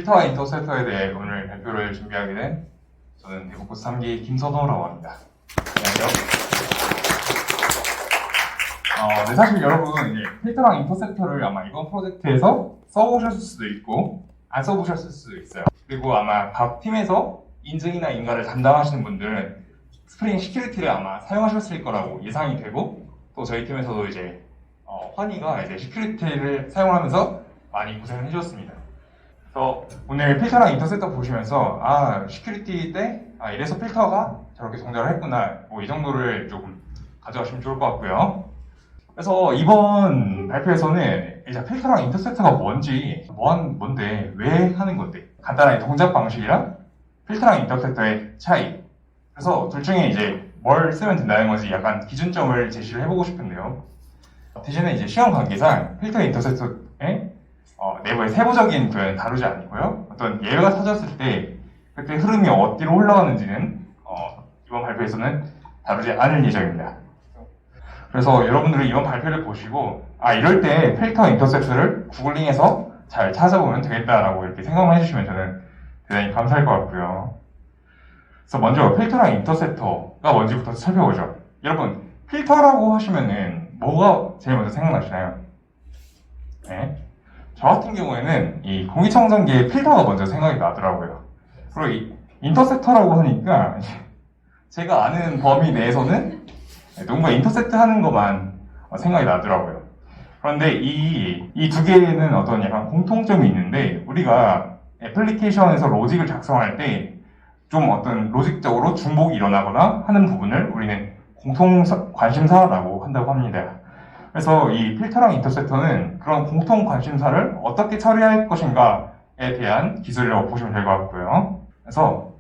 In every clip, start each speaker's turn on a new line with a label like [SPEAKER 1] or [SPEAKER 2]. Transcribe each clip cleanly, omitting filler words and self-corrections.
[SPEAKER 1] 필터와 인터셉터에 대해 오늘 발표를 준비하게 된 저는 대국고스 3기 김선호라고 합니다. 안녕하세요. 네, 사실 여러분 이제 필터랑 인터셉터를 아마 이번 프로젝트에서 써보셨을 수도 있고 안 써보셨을 수도 있어요. 그리고 아마 각 팀에서 인증이나 인가를 담당하시는 분들은 스프링 시큐리티를 아마 사용하셨을 거라고 예상이 되고, 또 저희 팀에서도 이제 환희가 이제 시큐리티를 사용하면서 많이 고생을 해주셨습니다. 그래서 오늘 필터랑 인터셉터 보시면서 시큐리티 때 이래서 필터가 저렇게 동작을 했구나, 뭐 이 정도를 조금 가져가시면 좋을 것 같고요. 그래서 이번 발표에서는 이제 필터랑 인터셉터가 뭔데, 왜 하는 건데, 간단하게 동작 방식이랑 필터랑 인터셉터의 차이, 그래서 둘 중에 이제 뭘 쓰면 된다는 거지 약간 기준점을 제시를 해보고 싶은데요. 대신에 이제 시험 관계상 필터 인터셉터의 내부의 세부적인 표현은 다루지 않고요. 어떤 예외가 터졌을 때 그때 흐름이 어디로 흘러가는지는 이번 발표에서는 다루지 않을 예정입니다. 그래서 여러분들이 이번 발표를 보시고 이럴 때 필터 인터셉터를 구글링해서 잘 찾아보면 되겠다라고 이렇게 생각만 해주시면 저는 대단히 감사할 것 같고요. 그래서 먼저 필터랑 인터셉터가 뭔지부터 살펴보죠. 여러분, 필터라고 하시면은 뭐가 제일 먼저 생각나시나요? 네. 저 같은 경우에는 이 공기청정기의 필터가 먼저 생각이 나더라고요. 그리고 이 인터셉터라고 하니까 제가 아는 범위 내에서는 누군가 인터셉트 하는 것만 생각이 나더라고요. 그런데 이 두 개는 어떤 약간 공통점이 있는데, 우리가 애플리케이션에서 로직을 작성할 때 좀 어떤 로직적으로 중복이 일어나거나 하는 부분을 우리는 공통 관심사라고 한다고 합니다. 그래서 이 필터랑 인터셉터는 그런 공통 관심사를 어떻게 처리할 것인가에 대한 기술이라고 보시면 될 것 같고요. 그래서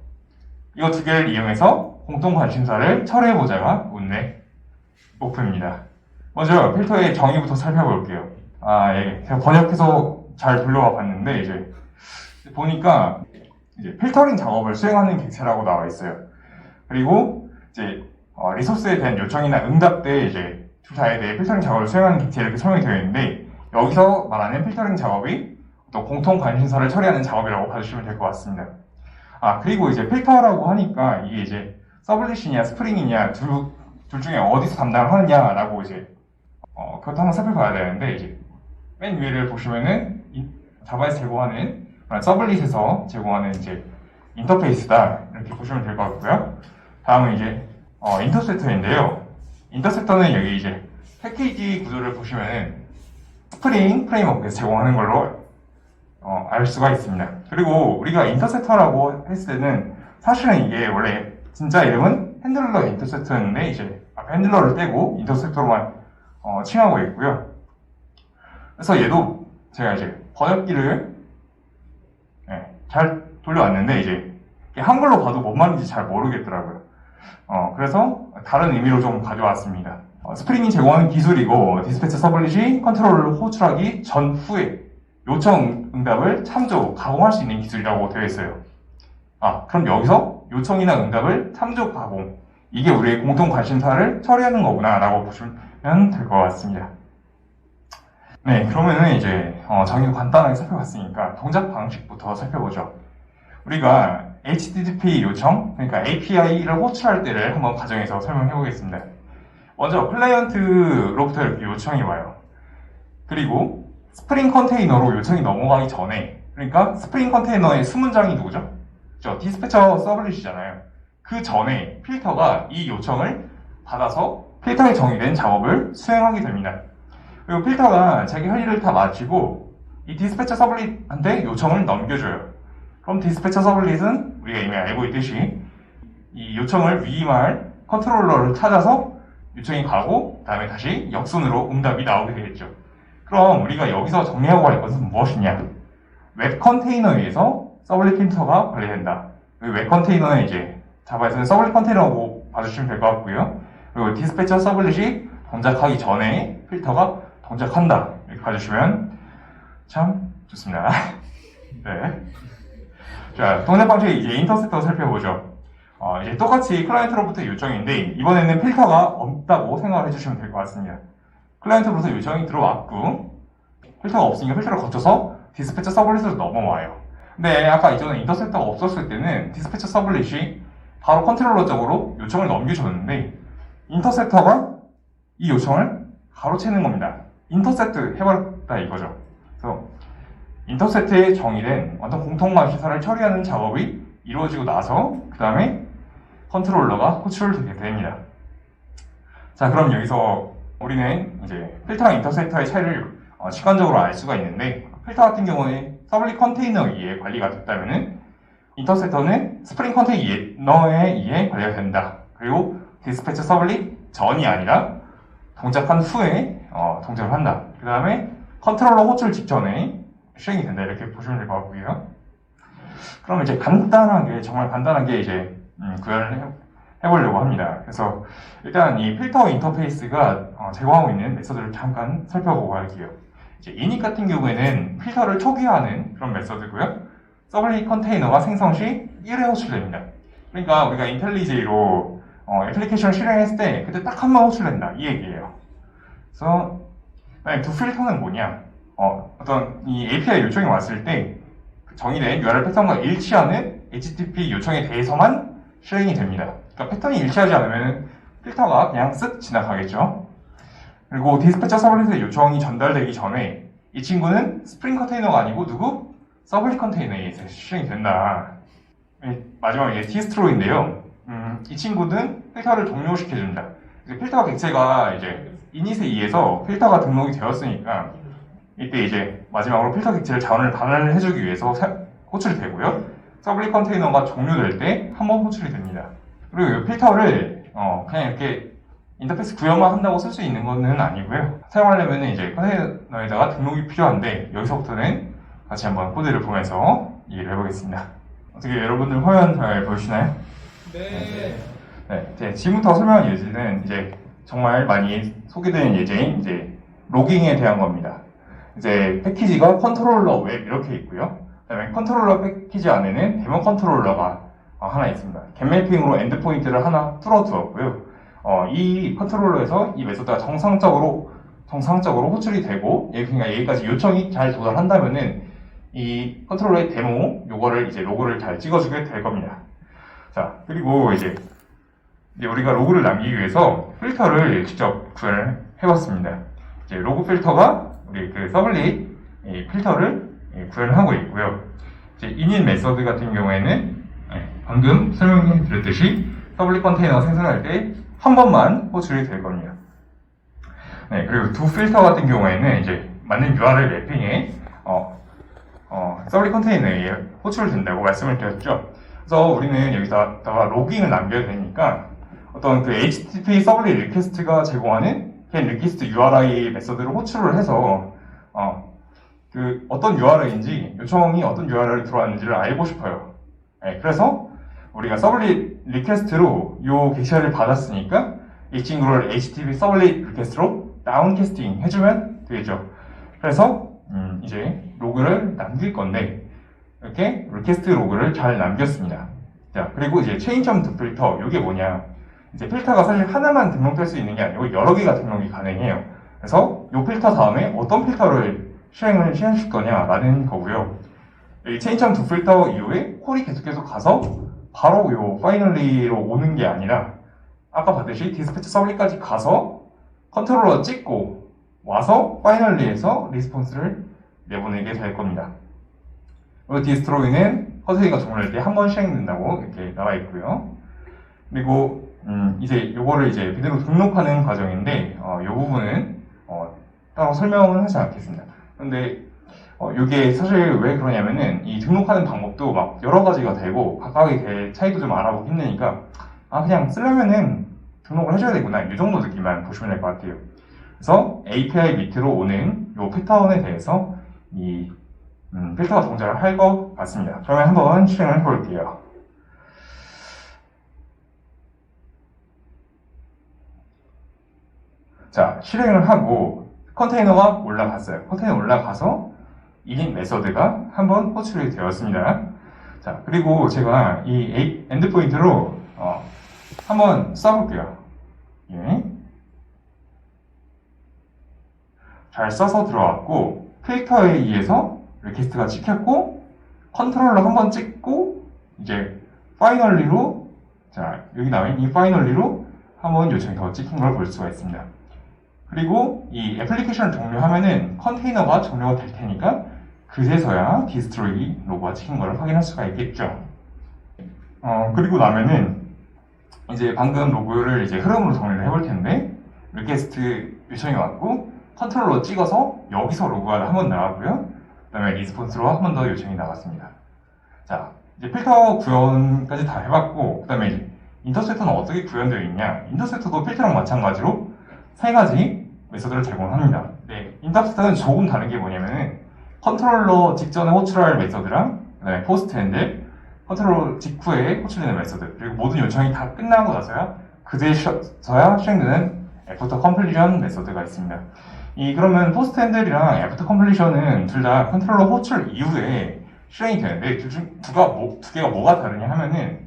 [SPEAKER 1] 이 두 개를 이용해서 공통 관심사를 처리해보자가 오늘의 목표입니다. 먼저 필터의 정의부터 살펴볼게요. 제가 번역해서 잘 돌려와 봤는데 이제 보니까 이제 필터링 작업을 수행하는 객체라고 나와 있어요. 그리고 이제 리소스에 대한 요청이나 응답 때 이제 투자에 대해 필터링 작업을 수행하는 객체 이렇게 설명이 되어 있는데, 여기서 말하는 필터링 작업이 또 공통 관심사를 처리하는 작업이라고 봐주시면 될 것 같습니다. 그리고 이제 필터라고 하니까 이게 이제 서블릿이냐 스프링이냐 둘 중에 어디서 담당을 하느냐라고 이제 그것도 한번 살펴봐야 되는데, 이제 맨 위를 보시면은 자바에서 제공하는 서블릿에서 제공하는 이제 인터페이스다, 이렇게 보시면 될 것 같고요. 다음은 이제 인터셉터인데요. 인터셉터는 여기 이제 패키지 구조를 보시면은 스프링 프레임워크에서 제공하는 걸로 알 수가 있습니다. 그리고 우리가 인터셉터라고 했을 때는 사실은 이게 원래 진짜 이름은 핸들러 인터셉터였는데 이제 앞에 핸들러를 떼고 인터셉터로만 칭하고 있고요. 그래서 얘도 제가 이제 번역기를 잘 돌려왔는데 이제 한글로 봐도 뭔 말인지 잘 모르겠더라고요. 그래서 다른 의미로 좀 가져왔습니다. 스프링이 제공하는 기술이고, 디스패처 서블릿이 컨트롤러를 호출하기 전후에 요청 응답을 참조, 가공할 수 있는 기술이라고 되어 있어요. 그럼 여기서 요청이나 응답을 참조, 가공, 이게 우리의 공통 관심사를 처리하는 거구나 라고 보시면 될 것 같습니다. 네, 그러면은 이제 정의 간단하게 살펴봤으니까 동작 방식부터 살펴보죠. 우리가 HTTP 요청, 그러니까 API를 호출할 때를 한번 가정해서 설명해 보겠습니다. 먼저 클라이언트로부터 이렇게 요청이 와요. 그리고 스프링 컨테이너로 요청이 넘어가기 전에, 그러니까 스프링 컨테이너의 수문장이 누구죠? 디스패처 서블릿이잖아요. 그 전에 필터가 이 요청을 받아서 필터에 정의된 작업을 수행하게 됩니다. 그리고 필터가 자기 할 일을 다 마치고 이 디스패처 서블릿한테 요청을 넘겨줘요. 그럼 디스패처 서블릿은 우리가 이미 알고 있듯이 이 요청을 위임할 컨트롤러를 찾아서 요청이 가고, 그 다음에 다시 역순으로 응답이 나오게 되겠죠. 그럼 우리가 여기서 정리하고 할 것은 무엇이냐? 웹 컨테이너에서 서블릿 필터가 관리된다. 웹 컨테이너는 이제 자바에서는 서블릿 컨테이너라고 봐주시면 될 것 같고요. 그리고 디스패처 서블릿이 동작하기 전에 필터가 동작한다, 이렇게 봐주시면 참 좋습니다. 네. 자, 동작 방식 이제 인터셉터 살펴보죠. 이제 똑같이 클라이언트로부터 요청인데, 이번에는 필터가 없다고 생각을 해주시면 될 것 같습니다. 클라이언트로부터 요청이 들어왔고, 필터가 없으니까 필터를 거쳐서 디스패처 서블릿으로 넘어와요. 근데 아까 이전에 인터셉터가 없었을 때는 디스패처 서블릿이 바로 컨트롤러 쪽으로 요청을 넘겨줬는데 인터셉터가 이 요청을 가로채는 겁니다. 인터셉트 해버렸다 이거죠. 그래서 인터셉트에 정의된 어떤 공통만 시설을 처리하는 작업이 이루어지고 나서 그 다음에 컨트롤러가 호출되게 됩니다. 자, 그럼 여기서 우리는 이제 필터랑 인터셉터의 차이를 직관적으로 알 수가 있는데 필터 같은 경우에 서블릿 컨테이너에 의해 관리가 됐다면은 인터셉터는 스프링 컨테이너에 의해 관리가 된다. 그리고 디스패처 서블릿 전이 아니라 동작한 후에 동작을 한다. 그 다음에 컨트롤러 호출 직전에 실행이 된다. 이렇게 보시면 될 것 같고요. 그럼 이제 간단하게, 정말 간단하게 이제 구현을 해보려고 합니다. 그래서 일단 이 필터 인터페이스가 제공하고 있는 메서드를 잠깐 살펴보고 갈게요. 이제 init 같은 경우에는 필터를 초기화하는 그런 메서드고요. 서블릿 컨테이너가 생성 시 1회 호출됩니다. 그러니까 우리가 인텔리제이로 애플리케이션 실행했을 때 그때 딱 한 번 호출된다 이 얘기예요. 그래서 두 필터는 뭐냐? 어떤 이 API 요청이 왔을 때 정의된 URL 패턴과 일치하는 HTTP 요청에 대해서만 실행이 됩니다. 그러니까 패턴이 일치하지 않으면 필터가 그냥 쓱 지나가겠죠. 그리고 디스패처 서블릿의 요청이 전달되기 전에 이 친구는 스프링 컨테이너가 아니고 누구? 서블릿 컨테이너에 의해서 실행이 된다. 마지막에 t스트로인데요. 이 친구는 필터를 종료시켜준다. 필터 객체가 이제 이닛에 의해서 필터가 등록이 되었으니까 이때 이제 마지막으로 필터 객체를 자원을 반환을 해주기 위해서 호출이 되고요. 서블릿 컨테이너가 종료될 때 한 번 호출이 됩니다. 그리고 이 필터를 그냥 이렇게 인터페이스 구현만 한다고 쓸 수 있는 것은 아니고요. 사용하려면 이제 컨테이너에다가 등록이 필요한데 여기서부터는 같이 한번 코드를 보면서 이해를 해보겠습니다. 어떻게 여러분들 화면 잘 보이시나요?
[SPEAKER 2] 네.
[SPEAKER 1] 네, 지금부터 설명할 예제는 이제 정말 많이 소개되는 예제인 이제 로깅에 대한 겁니다. 이제 패키지가 컨트롤러 웹 이렇게 있고요. 그다음에 컨트롤러 패키지 안에는 데모 컨트롤러가 하나 있습니다. 겟매핑으로 엔드포인트를 하나 뚫어두었고요. 이 컨트롤러에서 이 메소드가 정상적으로 호출이 되고, 그러니까 여기까지 요청이 잘 도달한다면은 이 컨트롤러의 데모 요거를 이제 로그를 잘 찍어주게 될 겁니다. 자, 그리고 이제 우리가 로그를 남기기 위해서 필터를 직접 구현을 해봤습니다. 이제 로그 필터가 우리 그 서블릿 필터를 구현을 하고 있고요. 이제 init 메서드 같은 경우에는 방금 설명해 드렸듯이 서블릿 컨테이너 생성할 때 한 번만 호출이 될 겁니다. 네, 그리고 두 필터 같은 경우에는 이제 맞는 URL 맵핑에 서블릿 컨테이너에 호출된다고 말씀을 드렸죠. 그래서 우리는 여기다가 로깅을 남겨야 되니까 어떤 그 HTTP 서블릿 리퀘스트가 제공하는 get request URI 메서드를 호출을 해서 그 어떤 URI인지 요청이 어떤 URI로 들어왔는지를 알고 싶어요. 네, 그래서 우리가 서블릿 리퀘스트로 요 게시를 받았으니까 이 친구를 HTTP 서블릿 리퀘스트로 다운캐스팅 해주면 되겠죠. 그래서 이제 로그를 남길 건데 이렇게 리퀘스트 로그를 잘 남겼습니다. 자, 그리고 이제 chain.toFilter 이게 뭐냐? 이제 필터가 사실 하나만 등록될 수 있는 게 아니고 여러 개가 등록이 가능해요. 그래서 이 필터 다음에 어떤 필터를 실행시킬 거냐라는 거고요. 이 chain.toFilter 이후에 콜이 계속 가서 바로 요 finally로 오는 게 아니라 아까 봤듯이 디스패치 서블릿까지 가서 컨트롤러 찍고 와서 finally에서 리스폰스를 내보내게 될 겁니다. 그리고 디스트로이는 컨테이너가 종료할 때 한 번 실행된다고 이렇게 나와 있고요. 그리고 이제 요거를 이제 그대로 등록하는 과정인데 이 부분은 따로 설명은 하지 않겠습니다. 그런데 이게 사실 왜 그러냐면은 이 등록하는 방법도 막 여러 가지가 되고 각각의 차이도 좀 알아보기 힘드니까 그냥 쓰려면은 등록을 해줘야 되구나 이 정도 느낌만 보시면 될 것 같아요. 그래서 API 밑으로 오는 이 패턴에 대해서 이 필터가 동작을 할 것 같습니다. 그러면 한번 실행을 해볼게요. 자, 실행을 하고 컨테이너가 올라갔어요. 컨테이너 올라가서 init 메서드가 한번 호출이 되었습니다. 자, 그리고 제가 이 엔드포인트로 한번 써볼게요. 예. 잘 써서 들어왔고 필터에 의해서 리퀘스트가 찍혔고 컨트롤러 한번 찍고 이제 파이널리로 자 여기 나와있는 이 파이널리로 한번 요청이 더 찍힌 걸 볼 수가 있습니다. 그리고 이 애플리케이션을 종료하면은 컨테이너가 종료가 될 테니까 그제서야 디스트로이 로고가 찍힌 걸 확인할 수가 있겠죠. 그리고 나면은 이제 방금 로고를 이제 흐름으로 정리를 해볼 텐데 리퀘스트 요청이 왔고 컨트롤러 찍어서 여기서 로고가 한번 나왔고요. 그 다음에 리스폰스로 한 번 더 요청이 나왔습니다. 자, 이제 필터 구현까지 다 해봤고 그 다음에 이제 인터셉터는 어떻게 구현되어 있냐? 인터셉터도 필터랑 마찬가지로 세 가지 메소드를 제공합니다. 네, 인터셉터는 조금 다른 게 뭐냐면은 컨트롤러 직전에 호출할 메소드랑 그 다음에 포스트 핸들, 컨트롤러 직후에 호출되는 메소드, 그리고 모든 요청이 다 끝나고 나서야 그제서야 실행되는 애프터 컴플리션 메소드가 있습니다. 그러면 포스트 핸들이랑 애프터 컴플리션은 둘 다 컨트롤러 호출 이후에 실행이 되는데 두 개가 뭐가 다르냐 하면은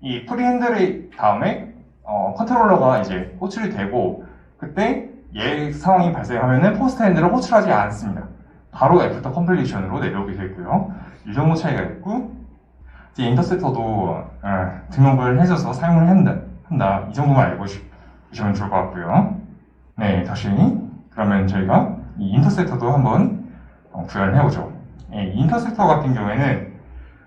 [SPEAKER 1] 이 프리 핸들의 다음에 컨트롤러가 이제 호출이 되고 그때 얘 상황이 발생하면은 포스트 핸들을 호출하지 않습니다. 바로 애프터 컴플리션으로 내려오게 되고요. 이 정도 차이가 있고 이제 인터셉터도 등록을 해줘서 사용을 한다. 이 정도만 알고 계시면 좋을 것 같고요. 네, 다시 그러면 저희가 이 인터셉터도 한번 구현을 해보죠. 인터셉터 같은 경우에는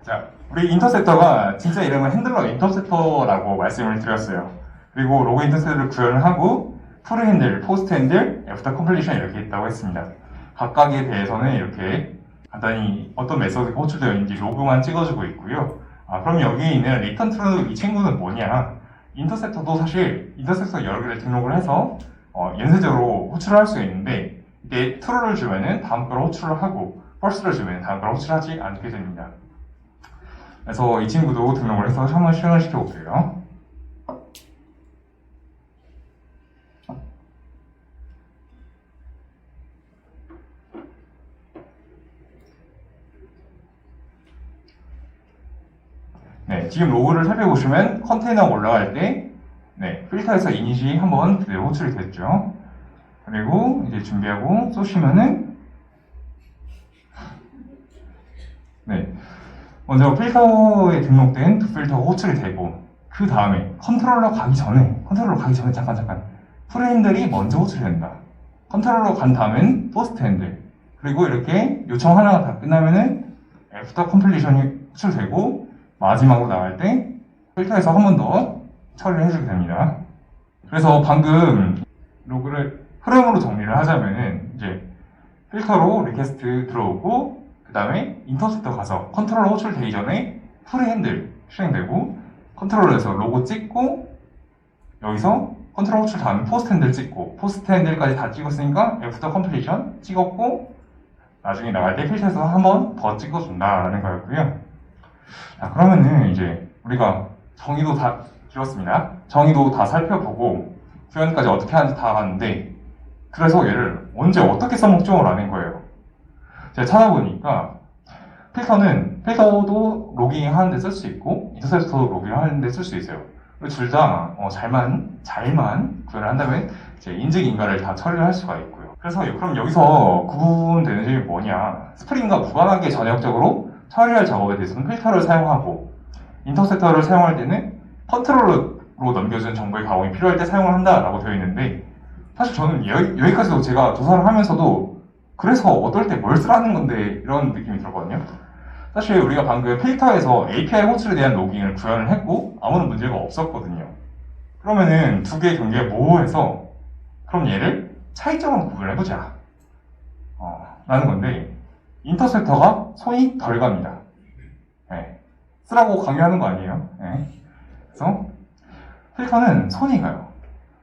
[SPEAKER 1] 자, 우리 인터셉터가 진짜 이름은 핸들러 인터셉터라고 말씀을 드렸어요. 그리고 로고 인터셉터를 구현을 하고 풀 핸들, 포스트 핸들, 애프터 컴플리션 이렇게 있다고 했습니다. 각각에 대해서는 이렇게 간단히 어떤 메소드가 호출되어 있는지 로그만 찍어주고 있고요. 그럼 여기 있는 리턴 트루 이 친구는 뭐냐? 인터셉터도 사실 인터셉터 여러 개를 등록을 해서 연쇄적으로 호출을 할 수 있는데 이때 true를 주면은 다음 걸 호출을 하고 false를 주면 다음 걸 호출하지 않게 됩니다. 그래서 이 친구도 등록을 해서 한번 실행을 시켜볼게요. 네, 지금 로그를 살펴보시면 컨테이너가 올라갈 때 필터에서 이니시 한번 그대로 호출이 됐죠. 그리고 이제 준비하고 쏘시면은 먼저 필터에 등록된 두 필터가 호출이 되고 그 다음에 컨트롤러 가기 전에 잠깐 풀 핸들이 먼저 호출이 된다. 컨트롤러 간 다음엔 포스트 핸들 그리고 이렇게 요청 하나가 다 끝나면은 애프터 컴플리션이 호출되고 마지막으로 나갈 때 필터에서 한 번 더 처리를 해주게 됩니다. 그래서 방금 로그를 흐름으로 정리를 하자면은 이제 필터로 리퀘스트 들어오고 그 다음에 인터셉터 가서 컨트롤러 호출되기 전에 풀 핸들 실행되고 컨트롤러에서 로고 찍고 여기서 컨트롤러 호출 다음에 포스트 핸들 찍고 포스트 핸들까지 다 찍었으니까 애프터 컴플리션 찍었고 나중에 나갈 때 필터에서 한 번 더 찍어준다라는 거였고요. 자, 그러면은 이제 우리가 정의도 다 들었습니다. 정의도 다 살펴보고 구현까지 어떻게 하는지 다 봤는데 그래서 얘를 언제 어떻게 써먹죠? 라는 거예요. 제가 찾아보니까 필터도 로깅 하는데 쓸 수 있고 인터셉터도 로깅 하는데 쓸 수 있어요. 둘 다 잘만 구현을 한다면 이제 인증 인가를 다 처리를 할 수가 있고요. 그래서 그럼 여기서 구분되는 점이 뭐냐? 스프링과 무관하게 전역적으로 처리할 작업에 대해서는 필터를 사용하고 인터셉터를 사용할 때는 컨트롤러로 넘겨준 정보의 가공이 필요할 때 사용을 한다라고 되어 있는데 사실 저는 여기까지도 제가 조사를 하면서도 그래서 어떨 때 뭘 쓰라는 건데 이런 느낌이 들었거든요. 사실 우리가 방금 필터에서 API 호출에 대한 로깅을 구현을 했고 아무런 문제가 없었거든요. 그러면은 두 개의 경계가 모호해서 그럼 얘를 차이점으로 구분해보자 라는 건데 인터셉터가 손이 덜 갑니다. 쓰라고 강요하는 거 아니에요. 그래서 필터는 손이 가요.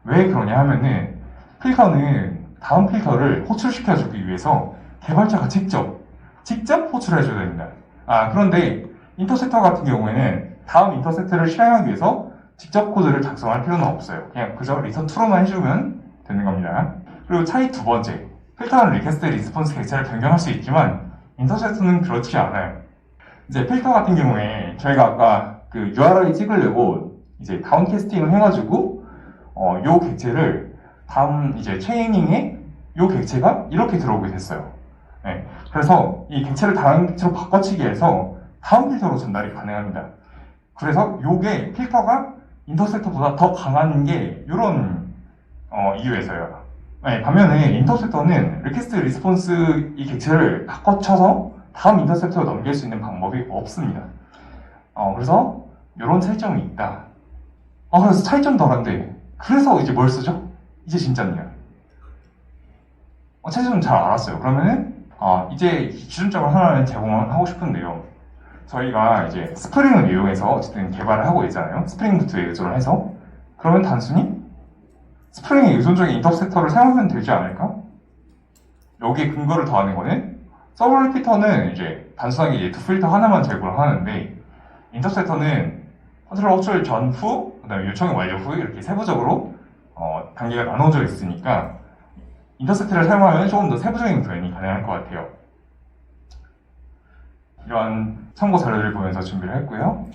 [SPEAKER 1] 왜 그러냐 하면은 필터는 다음 필터를 호출시켜주기 위해서 개발자가 직접 호출해줘야 됩니다. 그런데 인터셉터 같은 경우에는 다음 인터셉터를 실행하기 위해서 직접 코드를 작성할 필요는 없어요. 그냥 그저 리턴 트루만 해주면 되는 겁니다. 그리고 차이 두 번째, 필터는 리퀘스트 리스폰스 객체를 변경할 수 있지만 인터셉터는 그렇지 않아요. 이제 필터 같은 경우에 저희가 아까 그 URI 찍으려고 이제 다운 캐스팅을 해가지고 요 객체를 다음 이제 체이닝에 요 객체가 이렇게 들어오게 됐어요. 그래서 이 객체를 다른 객체로 바꿔치기 해서 다음 필터로 전달이 가능합니다. 그래서 요게 필터가 인터셉터보다 더 강한 게 이런 이유에서요. 네, 반면에 인터셉터는 리퀘스트 리스폰스 이 객체를 다 거쳐서 다음 인터셉터로 넘길 수 있는 방법이 없습니다. 그래서 이런 차이점이 있다. 그래서 차이점 덜한데 그래서 이제 뭘 쓰죠? 이제 진짜네요. 차이점 잘 알았어요. 그러면은 이제 기준점을 하나는 제공을 하고 싶은데요. 저희가 이제 스프링을 이용해서 어쨌든 개발을 하고 있잖아요. 스프링 부트에 의존을 해서. 그러면 단순히 스프링에 의존적인 인터셉터를 사용하면 되지 않을까? 여기에 근거를 더하는 거는 서버 리피터는 이제 단순하게 이제 두 필터 하나만 제공을 하는데 인터셉터는 컨트롤 호출 전후, 그 다음에 요청이 완료 후 이렇게 세부적으로 단계가 나눠져 있으니까 인터셉터를 사용하면 조금 더 세부적인 구현이 가능할 것 같아요. 이러한 참고 자료를 보면서 준비를 했고요.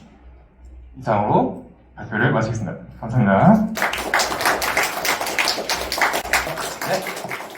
[SPEAKER 1] 이상으로 발표를 마치겠습니다. 감사합니다.
[SPEAKER 2] 네.